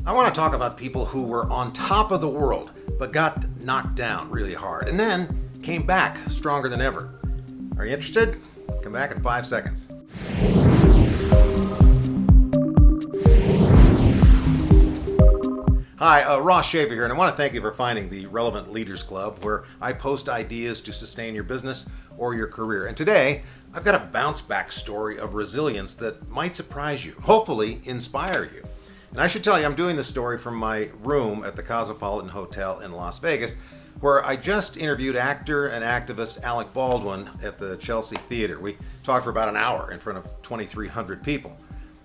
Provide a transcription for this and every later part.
I want to talk about people who were on top of the world, but got knocked down really hard, and then came back stronger than ever. Are you interested? Come back in 5 seconds. Hi, Ross Shafer here, and I want to thank you for finding the Relevant Leaders Club, where I post ideas to sustain your business or your career. And today, I've got a bounce-back story of resilience that might surprise you, hopefully inspire you. And I should tell you, I'm doing this story from my room at the Cosmopolitan Hotel in Las Vegas, where I just interviewed actor and activist Alec Baldwin at the Chelsea Theater. We talked for about an hour in front of 2,300 people.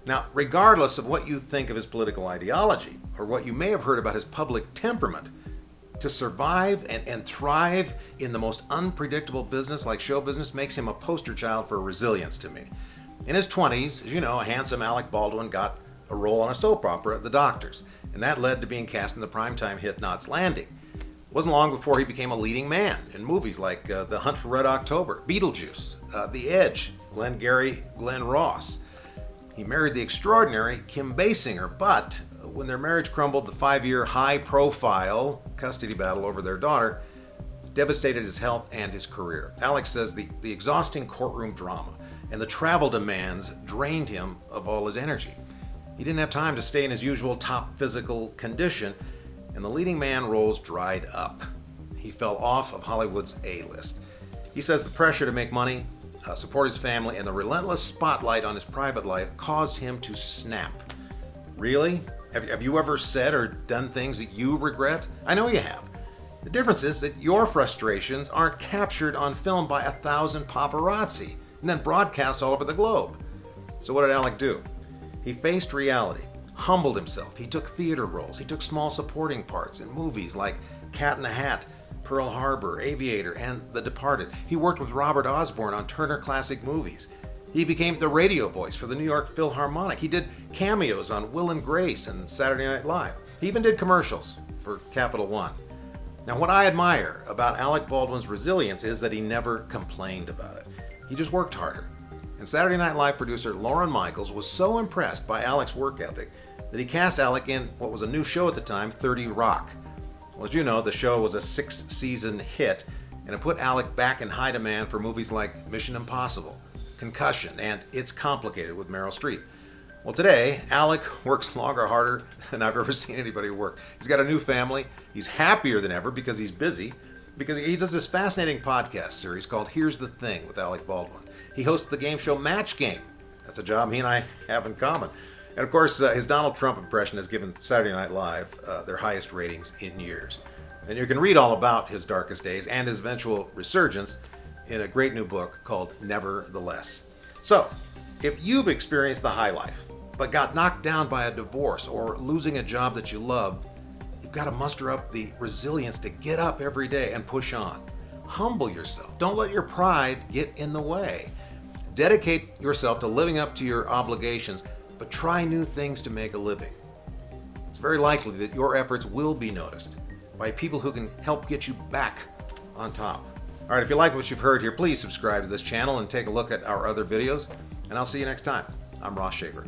Now, regardless of what you think of his political ideology, or what you may have heard about his public temperament, to survive and thrive in the most unpredictable business like show business makes him a poster child for resilience to me. In his 20s, as you know, a handsome Alec Baldwin got a role on a soap opera, The Doctors, and that led to being cast in the primetime hit Knots Landing. It wasn't long before he became a leading man in movies like The Hunt for Red October, Beetlejuice, The Edge, Glengarry Glen Ross. He married the extraordinary Kim Basinger, but when their marriage crumbled, the 5-year high-profile custody battle over their daughter devastated his health and his career. Alex says the exhausting courtroom drama and the travel demands drained him of all his energy. He didn't have time to stay in his usual top physical condition, and the leading man roles dried up. He fell off of Hollywood's A-list. He says the pressure to make money, support his family, and the relentless spotlight on his private life caused him to snap. Really? Have you ever said or done things that you regret? I know you have. The difference is that your frustrations aren't captured on film by 1,000 paparazzi and then broadcast all over the globe. So what did Alec do? He faced reality, humbled himself. He took theater roles. He took small supporting parts in movies like Cat in the Hat, Pearl Harbor, Aviator, and The Departed. He worked with Robert Osborne on Turner Classic Movies. He became the radio voice for the New York Philharmonic. He did cameos on Will and Grace and Saturday Night Live. He even did commercials for Capital One. Now, what I admire about Alec Baldwin's resilience is that he never complained about it. He just worked harder. And Saturday Night Live producer Lauren Michaels was so impressed by Alec's work ethic that he cast Alec in what was a new show at the time, 30 Rock. Well, as you know, the show was a 6-season hit, and it put Alec back in high demand for movies like Mission Impossible, Concussion, and It's Complicated with Meryl Streep. Well, today, Alec works longer, harder than I've ever seen anybody work. He's got a new family. He's happier than ever because he's busy, because he does this fascinating podcast series called Here's the Thing with Alec Baldwin. He hosts the game show Match Game. That's a job he and I have in common. And of course, his Donald Trump impression has given Saturday Night Live their highest ratings in years. And you can read all about his darkest days and his eventual resurgence in a great new book called Nevertheless. So, if you've experienced the high life, but got knocked down by a divorce or losing a job that you love, you've got to muster up the resilience to get up every day and push on. Humble yourself. Don't let your pride get in the way. Dedicate yourself to living up to your obligations, but try new things to make a living. It's very likely that your efforts will be noticed by people who can help get you back on top. All right, if you like what you've heard here, please subscribe to this channel and take a look at our other videos, and I'll see you next time. I'm Ross Shafer.